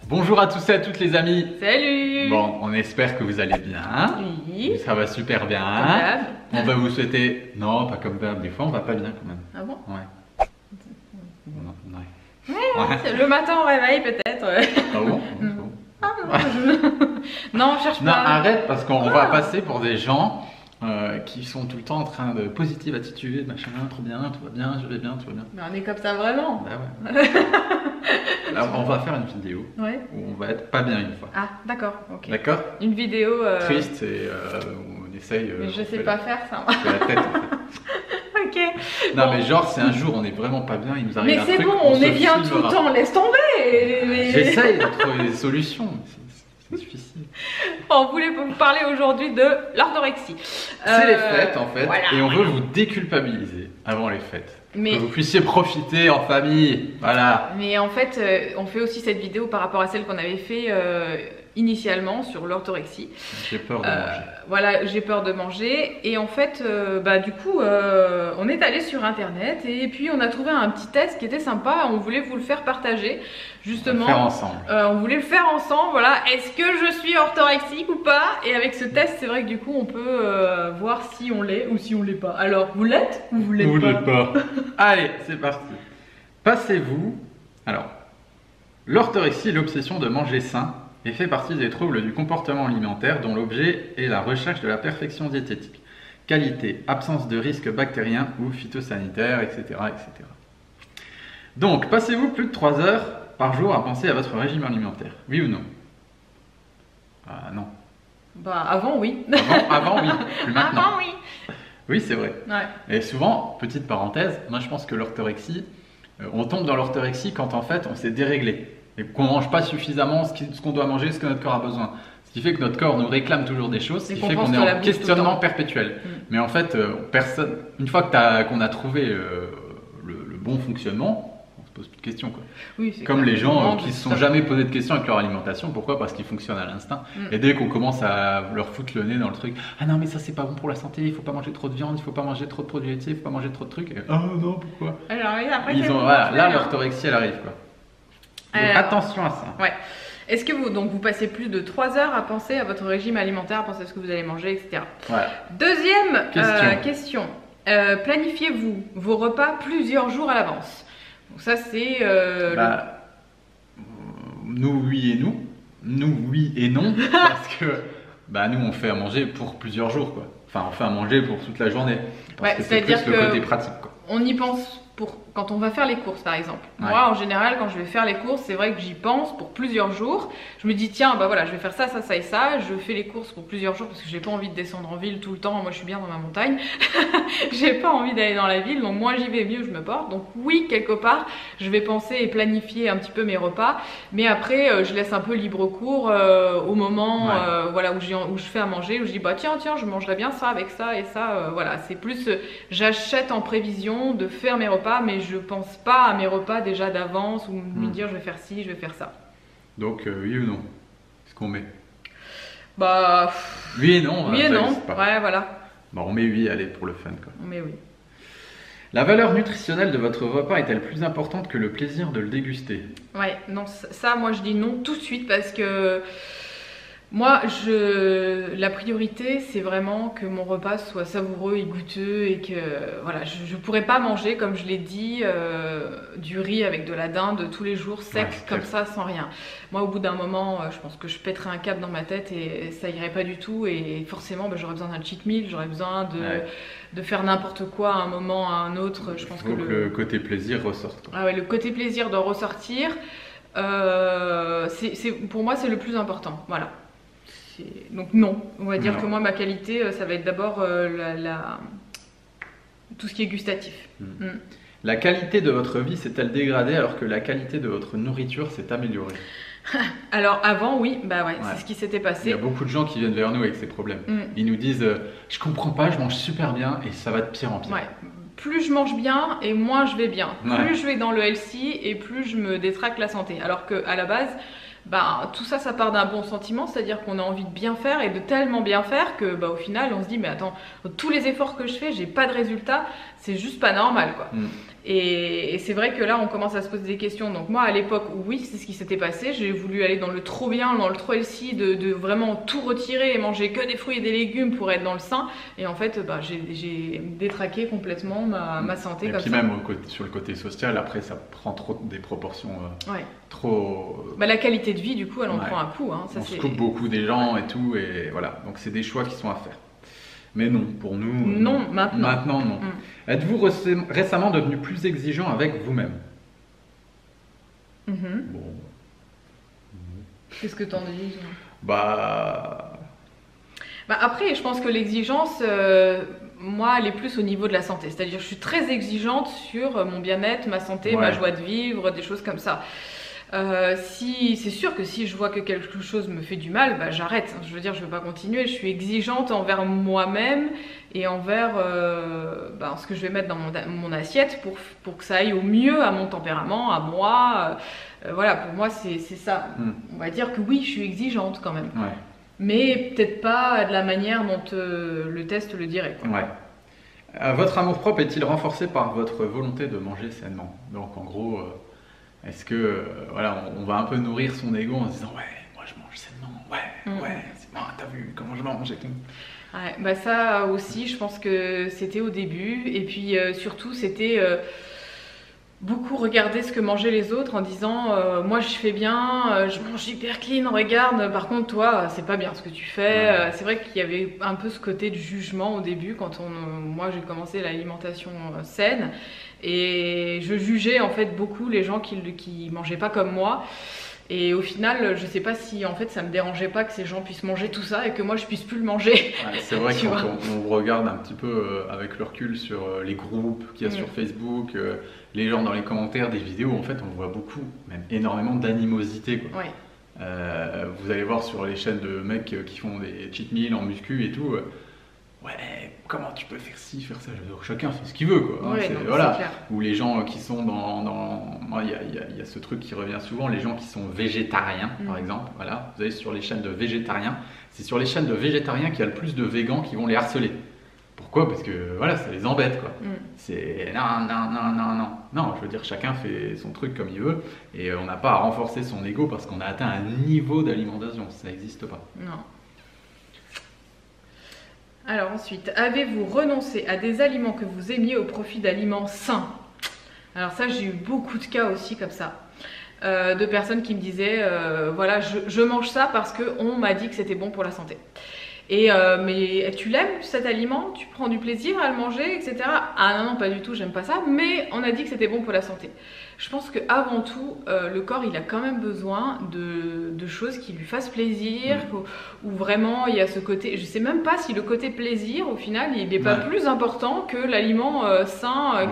Bonjour à tous et à toutes les amis. Salut. Bon, on espère que vous allez bien. Oui. Ça va super bien. Comme d'hab. On va vous souhaiter... Non, pas comme d'hab, des fois on va pas bien quand même. Ah bon? Ouais. Ouais, le matin au réveil peut-être. Ah bon? Ah, non, on cherche Non, pas. arrête parce qu'on va passer pour des gens qui sont tout le temps en train de positive attitude, machin, trop bien, tout va bien, je vais bien, tout va bien. Mais on est comme ça vraiment. Bah ouais. Alors on va faire une vidéo Ouais. où on va être pas bien une fois. Ah, d'accord. Ok. D'accord? Une vidéo. Triste et on essaye. Mais je on sais fait pas la- faire ça. on fait la tête en fait. Ok. Non Bon. mais genre c'est un jour on est vraiment pas bien, il nous arrive Mais un c'est truc, bon, on se est bien tout le filmera. temps. Laisse tomber. J'essaye de trouver des solutions, mais c'est difficile. On voulait vous parler aujourd'hui de l'orthorexie. C'est les fêtes en fait, voilà, et on veut voilà. vous déculpabiliser avant les fêtes. Mais- Que vous puissiez profiter en famille, voilà. Mais en fait, on fait aussi cette vidéo par rapport à celle qu'on avait fait initialement sur l'orthorexie. J'ai peur de manger. Voilà, j'ai peur de manger. Et en fait, du coup, on est allé sur internet et puis on a trouvé un petit test qui était sympa. On voulait vous le faire partager, justement. On va le faire ensemble. On voulait le faire ensemble. Voilà, est-ce que je suis orthorexique ou pas? Et avec ce test, c'est vrai que du coup, on peut voir si on l'est ou si on l'est pas. Alors, vous l'êtes ou vous l'êtes Vous pas? l'êtes pas. Allez, c'est parti. Passez-vous. Alors, l'orthorexie est l'obsession de manger sain et fait partie des troubles du comportement alimentaire dont l'objet est la recherche de la perfection diététique. Qualité, absence de risque bactérien ou phytosanitaire, etc., etc. Donc, passez-vous plus de 3 heures par jour à penser à votre régime alimentaire? Oui ou non? Ah non. Bah, avant, oui. Avant oui, plus maintenant. Avant, oui. Oui, c'est vrai. Ouais. Et souvent, petite parenthèse, moi je pense que l'orthorexie, on tombe dans l'orthorexie quand en fait on s'est déréglé et qu'on mange pas suffisamment ce qu'on doit manger, ce que notre corps a besoin. Ce qui fait que notre corps nous réclame toujours des choses, ce Et qui qu'on fait pense qu'on est qu'on la en bouffe tout le questionnement temps. perpétuel. Mm. Mais en fait, personne, une fois qu'on a trouvé le bon fonctionnement, on se pose plus de questions, quoi. Oui, c'est Comme clair. les gens Non, qui mais se sont ça- jamais posé de questions avec leur alimentation. Pourquoi? Parce qu'ils fonctionnent à l'instinct. Mm. Et dès qu'on commence à leur foutre le nez dans le truc, ah non mais ça c'est pas bon pour la santé, il faut pas manger trop de viande, il faut pas manger trop de produits laitiers, il faut pas manger trop de trucs. Et, ah non pourquoi? Alors, oui, après, Ils c'est ont, bon, voilà, c'est là bien. l'orthorexie elle arrive quoi. Donc, Alors- attention à ça. Ouais. Est-ce que vous passez plus de 3 heures à penser à votre régime alimentaire, à penser à ce que vous allez manger, etc. Voilà. Deuxième Question. question. Planifiez-vous vos repas plusieurs jours à l'avance? Donc ça, c'est... Nous oui et nous. Nous oui et non. Parce que nous on fait à manger pour plusieurs jours quoi. Enfin on fait à manger pour toute la journée. Parce Ouais, que c'est c'est-à-dire plus le que- côté pratique quoi. On y pense pour quand on va faire les courses, par exemple. Ouais. Moi, en général, quand je vais faire les courses, c'est vrai que j'y pense pour plusieurs jours. Je me dis, tiens, bah voilà, je vais faire ça, ça, ça et ça. Je fais les courses pour plusieurs jours parce que j'ai pas envie de descendre en ville tout le temps. Moi, je suis bien dans ma montagne. J'ai pas envie d'aller dans la ville, donc moins j'y vais, mieux je me porte. Donc oui, quelque part, je vais penser et planifier un petit peu mes repas. Mais après, je laisse un peu libre cours au moment Ouais. voilà, où je fais à manger, où je dis, bah tiens, je mangerai bien ça avec ça et ça. Voilà, c'est plus, j'achète en prévision de faire mes repas, mais je pense pas à mes repas déjà d'avance ou me dire je vais faire ci, je vais faire ça. Donc oui ou non? Qu'est-ce qu'on met? Bah, Oui et non. oui et ça, non, c'est pas- ouais, voilà. Bon, on met oui, allez pour le fun quoi. Mais oui. La valeur nutritionnelle de votre repas est-elle plus importante que le plaisir de le déguster? Ouais, non, ça, moi je dis non tout de suite parce que moi, la priorité, c'est vraiment que mon repas soit savoureux et goûteux et que voilà, je pourrais pas manger, comme je l'ai dit, du riz avec de la dinde tous les jours sec Ouais, c'est comme clair. ça sans rien. Moi, au bout d'un moment, je pense que je pèterais un câble dans ma tête et ça irait pas du tout. Et forcément, j'aurais besoin d'un cheat meal, j'aurais besoin Ouais. de faire n'importe quoi à un moment, à un autre. Je pense Faut que le côté plaisir ressorte quoi. Ah ouais, le côté plaisir doit ressortir. Pour moi, c'est le plus important. Voilà. Donc non, on va dire Non. que moi, ma qualité, ça va être d'abord tout ce qui est gustatif. Mm. La qualité de votre vie s'est-elle dégradée alors que la qualité de votre nourriture s'est améliorée? Alors avant, oui, bah ouais, Ouais. c'est ce qui s'était Il y a passé. beaucoup de gens qui viennent vers nous avec ces problèmes. Mm. Ils nous disent je comprends pas, je mange super bien et ça va de pire en pire. Ouais. Plus je mange bien et moins je vais bien. Ouais. Plus je vais dans le healthy et plus je me détraque la santé. Alors qu'à la base, tout ça, ça part d'un bon sentiment, c'est-à-dire qu'on a envie de bien faire et de tellement bien faire que au final, on se dit mais attends, tous les efforts que je fais, j'ai pas de résultat, c'est juste pas normal quoi. Mm. Et c'est vrai que là, on commence à se poser des questions. Donc moi, à l'époque, oui, c'est ce qui s'était passé. J'ai voulu aller dans le trop bien, dans le trop healthy, de vraiment tout retirer et manger que des fruits et des légumes pour être dans le sain. Et en fait, j'ai détraqué complètement ma santé comme ça. Et puis même sur le côté social, après, ça prend trop des proportions trop... la qualité de vie, du coup, elle en prend un coup. Hein. Ça, on se coupe beaucoup des gens et tout. Et voilà, donc c'est des choix qui sont à faire. Mais non, pour nous... Non, maintenant. Maintenant, non. Êtes-vous récemment devenu plus exigeant avec vous-même? Bon. Qu'est-ce que t'en dis? Après, je pense que l'exigence, moi, elle est plus au niveau de la santé. C'est-à-dire, je suis très exigeante sur mon bien-être, ma santé, ma joie de vivre, des choses comme ça. C'est sûr que si je vois que quelque chose me fait du mal, j'arrête. Je veux dire, je ne veux pas continuer. Je suis exigeante envers moi-même et envers ce que je vais mettre dans mon assiette pour que ça aille au mieux à mon tempérament, à moi. Voilà, pour moi, c'est ça. On va dire que oui, je suis exigeante quand même. Ouais. Mais peut-être pas de la manière dont le test le dirait. Quoi. Ouais. Votre amour-propre est-il renforcé par votre volonté de manger sainement? Donc en gros... Est-ce que on va un peu nourrir son ego en se disant moi je mange sainement, c'est bon, t'as vu comment je mange et tout. Ouais, ça aussi, je pense que c'était au début et puis surtout c'était beaucoup regarder ce que mangeaient les autres en disant moi je fais bien, je mange hyper clean, regarde, par contre toi c'est pas bien ce que tu fais. C'est vrai qu'il y avait un peu ce côté de jugement au début quand moi j'ai commencé l'alimentation saine. Et je jugeais en fait beaucoup les gens qui mangeaient pas comme moi. Et au final, je sais pas si en fait ça me dérangeait pas que ces gens puissent manger tout ça et que moi je puisse plus le manger. C'est vrai que quand on regarde un petit peu avec le recul sur les groupes qu'il y a sur Facebook, les gens dans les commentaires des vidéos, en fait on voit beaucoup, même énormément d'animosité. Vous allez voir sur les chaînes de mecs qui font des cheat meals en muscu et tout. Comment tu peux faire ci, faire ça? Chacun fait ce qu'il veut, quoi. Ou les gens qui sont moi, il y a ce truc qui revient souvent, les gens qui sont végétariens, par exemple. Voilà, vous allez sur les chaînes de végétariens. C'est sur les chaînes de végétariens qu'il y a le plus de végans qui vont les harceler. Pourquoi? Parce que ça les embête, quoi. C'est non, je veux dire, chacun fait son truc comme il veut et on n'a pas à renforcer son ego parce qu'on a atteint un niveau d'alimentation. Ça n'existe pas. Non. Alors ensuite, avez-vous renoncé à des aliments que vous aimiez au profit d'aliments sains? Alors ça, j'ai eu beaucoup de cas aussi comme ça. De personnes qui me disaient, je mange ça parce qu'on m'a dit que c'était bon pour la santé. Et mais tu l'aimes cet aliment? Tu prends du plaisir à le manger, etc. Ah non, pas du tout, j'aime pas ça, mais on a dit que c'était bon pour la santé. Je pense qu'avant tout, le corps, il a quand même besoin de choses qui lui fassent plaisir, où vraiment il y a ce côté, je sais même pas si le côté plaisir, au final, il n'est pas plus important que l'aliment sain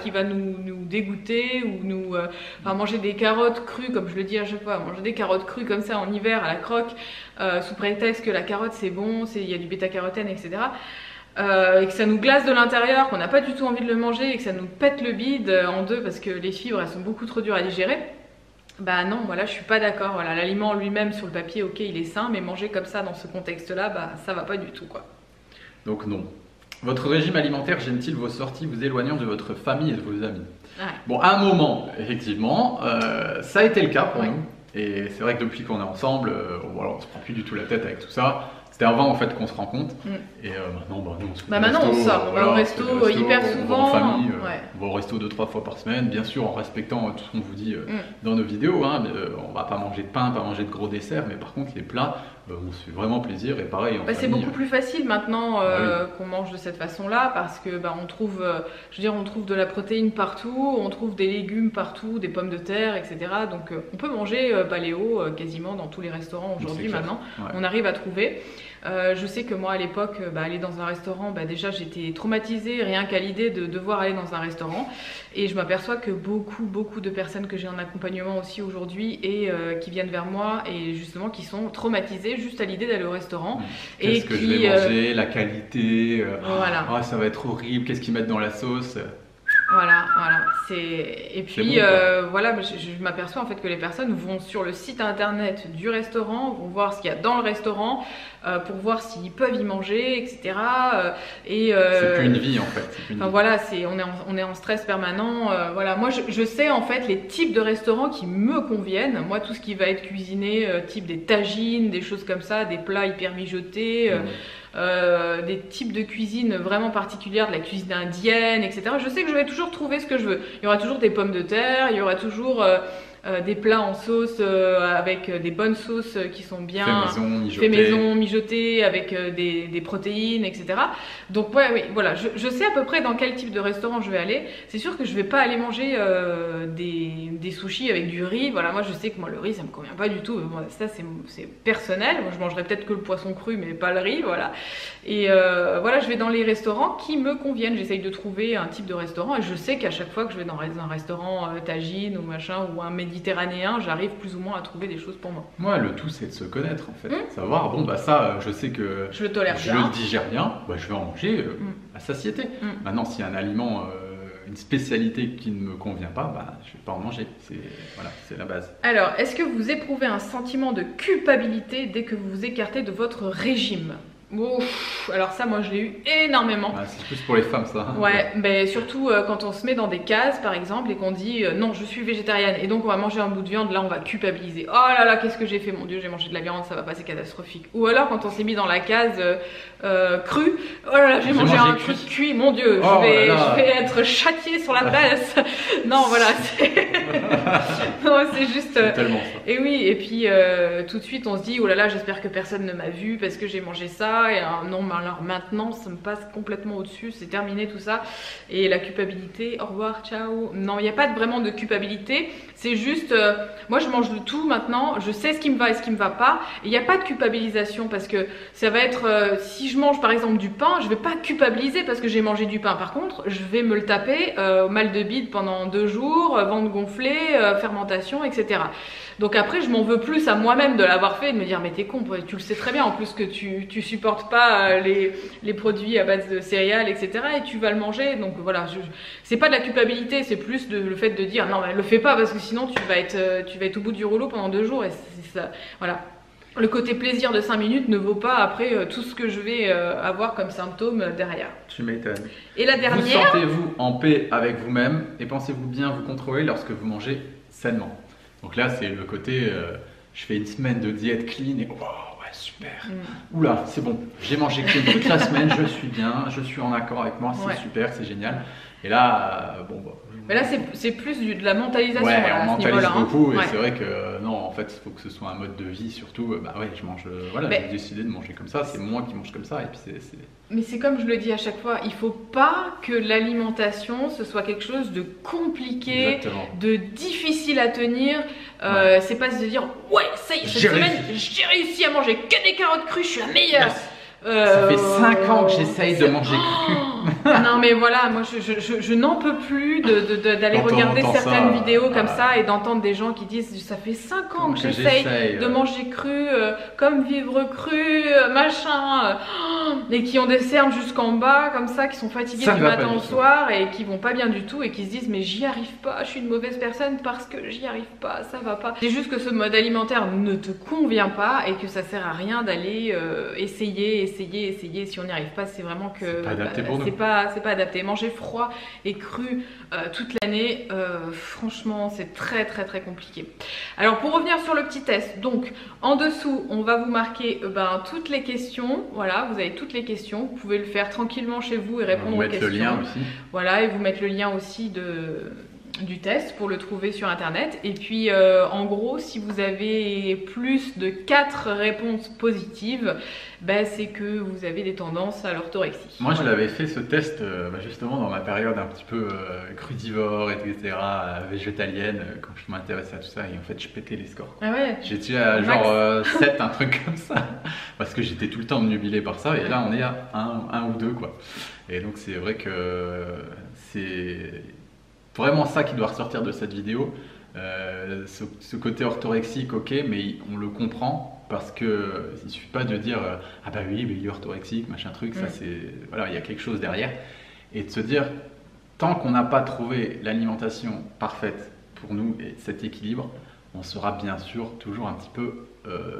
qui va nous dégoûter, ou manger des carottes crues, comme je le dis à chaque fois, manger des carottes crues comme ça en hiver à la croque, sous prétexte que la carotte c'est bon, il y a du bêta-carotène, etc. Et que ça nous glace de l'intérieur, qu'on n'a pas du tout envie de le manger et que ça nous pète le bide en deux parce que les fibres elles sont beaucoup trop dures à digérer. Non, je suis pas d'accord. L'aliment lui-même sur le papier, ok, il est sain, mais manger comme ça dans ce contexte-là, ça va pas du tout, quoi. Donc non. Votre régime alimentaire gêne-t-il vos sorties, vous éloignant de votre famille et de vos amis? Bon, à un moment, effectivement, ça a été le cas pour nous. Et c'est vrai que depuis qu'on est ensemble, on se prend plus du tout la tête avec tout ça. C'était avant en fait qu'on se rencontre. Et maintenant, nous on se maintenant on sort, on va au resto hyper souvent. On va en famille, on va au resto 2-3 fois par semaine, bien sûr en respectant tout ce qu'on vous dit dans nos vidéos. On va pas manger de pain, pas manger de gros desserts, mais par contre les plats, on se fait vraiment plaisir. Et pareil en famille. C'est beaucoup plus facile maintenant qu'on mange de cette façon-là parce que on trouve, on trouve de la protéine partout, on trouve des légumes partout, des pommes de terre, etc. Donc on peut manger paléo quasiment dans tous les restaurants aujourd'hui maintenant. On arrive à trouver. Je sais que moi à l'époque, aller dans un restaurant, déjà j'étais traumatisée rien qu'à l'idée de devoir aller dans un restaurant. Et je m'aperçois que beaucoup de personnes que j'ai en accompagnement aussi aujourd'hui et qui viennent vers moi et justement qui sont traumatisées juste à l'idée d'aller au restaurant. Qu'est-ce que je vais manger, la qualité, ça va être horrible, qu'est-ce qu'ils mettent dans la sauce? Voilà, voilà. Et puis, bon, voilà, je m'aperçois en fait que les personnes vont sur le site internet du restaurant, vont voir ce qu'il y a dans le restaurant pour voir s'ils peuvent y manger, etc. C'est plus une vie en fait. Enfin voilà, on est en stress permanent. Voilà, moi je sais en fait les types de restaurants qui me conviennent. Moi, tout ce qui va être cuisiné, type des tagines, des choses comme ça, des plats hyper mijotés. Des types de cuisine vraiment particulières, de la cuisine indienne, etc. Je sais que je vais toujours trouver ce que je veux. Il y aura toujours des pommes de terre, il y aura toujours des plats en sauce avec des bonnes sauces qui sont bien fait maison, mijotées, avec des protéines, etc. Donc ouais, oui, voilà, je sais à peu près dans quel type de restaurant je vais aller. C'est sûr que je vais pas aller manger des sushis avec du riz. Voilà, moi je sais que moi le riz ça me convient pas du tout. Bon, ça c'est personnel. Moi je mangerai peut-être que le poisson cru mais pas le riz, voilà. Et voilà, je vais dans les restaurants qui me conviennent. J'essaye de trouver un type de restaurant et je sais qu'à chaque fois que je vais dans un restaurant tagine ou machin ou un méditerranéen, j'arrive plus ou moins à trouver des choses pour moi. Moi, le tout, c'est de se connaître en fait. Savoir, bon, bah ça, je sais que je le tolère je le digère bien, bah, je vais en manger à satiété. Maintenant, s'il y a un aliment, une spécialité qui ne me convient pas, bah, je vais pas en manger. Voilà, c'est la base. Alors, est-ce que vous éprouvez un sentiment de culpabilité dès que vous vous écartez de votre régime ? Ouf, alors ça, moi je l'ai eu énormément. Ah, c'est plus pour les femmes ça. Ouais, mais surtout quand on se met dans des cases par exemple et qu'on dit non, je suis végétarienne et donc on va manger un bout de viande, là on va culpabiliser. Oh là là, qu'est-ce que j'ai fait, mon Dieu, j'ai mangé de la viande, ça va pas, c'est catastrophique. Ou alors quand on s'est mis dans la case crue, oh là là, j'ai mangé un truc cuit, mon Dieu, je vais être châtiée sur la place. Non, voilà, c'est juste. C'est tellement ça. Et oui, et puis tout de suite on se dit oh là là, j'espère que personne ne m'a vu parce que j'ai mangé ça. Et non, mais alors maintenant ça me passe complètement au-dessus, c'est terminé tout ça. Et la culpabilité, au revoir, ciao. Non, il n'y a pas vraiment de culpabilité, c'est juste moi je mange de tout maintenant, je sais ce qui me va et ce qui me va pas. Il n'y a pas de culpabilisation parce que ça va être si je mange par exemple du pain, je vais pas culpabiliser parce que j'ai mangé du pain. Par contre, je vais me le taper mal de bide pendant 2 jours, ventre gonflé, fermentation, etc. Donc après, je m'en veux plus à moi-même de l'avoir fait et de me dire mais t'es con, tu le sais très bien en plus que tu supportes pas les produits à base de céréales, etc. et tu vas le manger. Donc voilà, c'est pas de la culpabilité, c'est plus le fait de dire non mais le fais pas parce que sinon tu vas être au bout du rouleau pendant 2 jours et c'est ça, voilà. Le côté plaisir de 5 minutes ne vaut pas après tout ce que je vais avoir comme symptômes derrière. Tu m'étonnes. Et la dernière. Vous sentez-vous en paix avec vous-même et pensez-vous bien vous contrôler lorsque vous mangez sainement. Donc là, c'est le côté, je fais une semaine de diète clean et oh ouais, super. Oula, c'est bon, j'ai mangé clean toute la semaine, je suis bien, je suis en accord avec moi, c'est super, c'est génial. Et là, bon, bah, mais là, c'est plus de la mentalisation. Ouais, voilà, on mentalise beaucoup et ouais. c'est vrai que non, en fait, il faut que ce soit un mode de vie surtout. Bah ouais, je mange, voilà, j'ai décidé de manger comme ça, c'est moi qui mange comme ça et puis c'est... Mais c'est comme je le dis à chaque fois, il faut pas que l'alimentation ce soit quelque chose de compliqué, de difficile à tenir. C'est pas se dire ouais, ça y est, cette semaine j'ai réussi à manger que des carottes crues, je suis la meilleure. Yes. Ça fait 5 ans que j'essaye de manger cru. Non mais voilà, moi je n'en peux plus d'aller regarder certaines vidéos comme ça et d'entendre des gens qui disent ça fait 5 ans que j'essaye de manger cru, comme vivre cru, machin, et qui ont des cernes jusqu'en bas comme ça, qui sont fatigués du matin au soir et qui vont pas bien du tout et qui se disent mais j'y arrive pas, je suis une mauvaise personne parce que j'y arrive pas, ça va pas. C'est juste que ce mode alimentaire ne te convient pas et que ça sert à rien d'aller essayer. Si on n'y arrive pas, c'est vraiment que c'est pas adapté. Manger froid et cru toute l'année, franchement, c'est très compliqué. Alors pour revenir sur le petit test, donc en dessous, on va vous marquer toutes les questions. Voilà, vous avez toutes les questions. Vous pouvez le faire tranquillement chez vous et répondre aux questions. Le lien aussi. Voilà, et vous mettre le lien aussi du test pour le trouver sur internet. Et puis en gros, si vous avez plus de 4 réponses positives, c'est que vous avez des tendances à l'orthorexie. Moi je l'avais fait ce test justement dans ma période un petit peu crudivore, etc., végétalienne, quand je m'intéressais à tout ça et en fait je pétais les scores. Ah ouais. J'étais à genre 7, un truc comme ça, parce que j'étais tout le temps obnubilé par ça et là on est à 1 ou 2 quoi. Et donc c'est vrai que c'est vraiment ça qui doit ressortir de cette vidéo, ce côté orthorexique, ok, mais on le comprend parce que il suffit pas de dire ah bah oui, mais il est orthorexique, machin truc, ça c'est voilà, il y a quelque chose derrière et de se dire tant qu'on n'a pas trouvé l'alimentation parfaite pour nous et cet équilibre, on sera bien sûr toujours un petit peu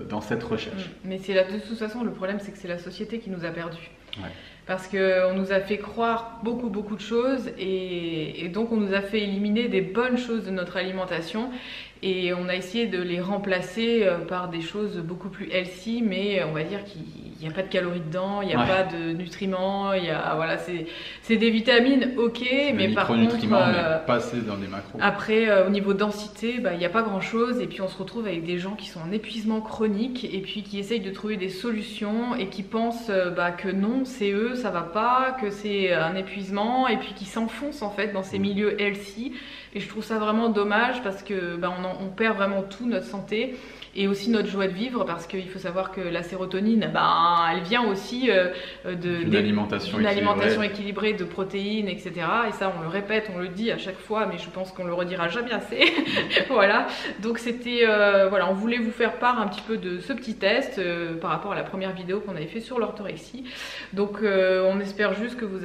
dans cette recherche. Mais c'est là, de toute façon, le problème, c'est que c'est la société qui nous a perdus. Ouais. Parce qu'on nous a fait croire beaucoup de choses et donc on nous a fait éliminer des bonnes choses de notre alimentation et on a essayé de les remplacer par des choses beaucoup plus healthy, mais on va dire qu'il n'y a pas de calories dedans, il n'y a pas de nutriments, voilà, c'est des vitamines, ok, mais par contre mais pas assez dans des macros. Après au niveau densité, il n'y a pas grand chose et puis on se retrouve avec des gens qui sont en épuisement chronique et puis qui essayent de trouver des solutions et qui pensent que non, c'est eux, ça va pas, que c'est un épuisement et puis qui s'enfoncent en fait dans ces milieux healthy et je trouve ça vraiment dommage parce que on perd vraiment tout, notre santé et aussi notre joie de vivre parce qu'il faut savoir que la sérotonine, elle vient aussi d'une alimentation équilibrée de protéines, etc. Et ça, on le répète, on le dit à chaque fois, mais je pense qu'on le redira jamais assez. Voilà. Donc c'était, voilà, on voulait vous faire part un petit peu de ce petit test par rapport à la première vidéo qu'on avait fait sur l'orthorexie. Donc on espère juste que vous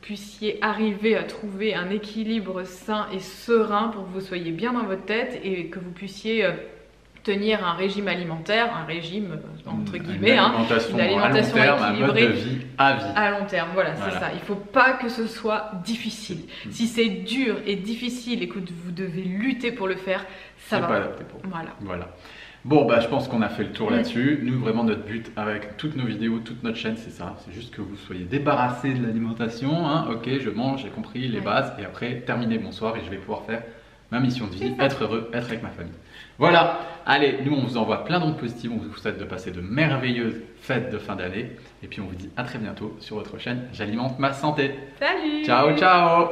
puissiez arriver à trouver un équilibre sain et serein pour que vous soyez bien dans votre tête et que vous puissiez tenir un régime alimentaire, un régime entre guillemets, une alimentation équilibrée, un mode de vie à vie. À long terme, voilà. C'est ça. Il ne faut pas que ce soit difficile. Si c'est dur et difficile et que vous devez lutter pour le faire, ça va. Pas adapté pour vous. Voilà. Bon, je pense qu'on a fait le tour là-dessus. Nous, vraiment, notre but avec toutes nos vidéos, toute notre chaîne, c'est ça. C'est juste que vous soyez débarrassés de l'alimentation. Ok, je mange, j'ai compris les bases. Et après, terminer mon soir et je vais pouvoir faire ma mission de vie, être heureux, être avec ma famille. Voilà, allez, nous on vous envoie plein d'ondes positives, on vous souhaite de passer de merveilleuses fêtes de fin d'année et puis on vous dit à très bientôt sur votre chaîne J'alimente ma santé. Salut. Ciao, ciao.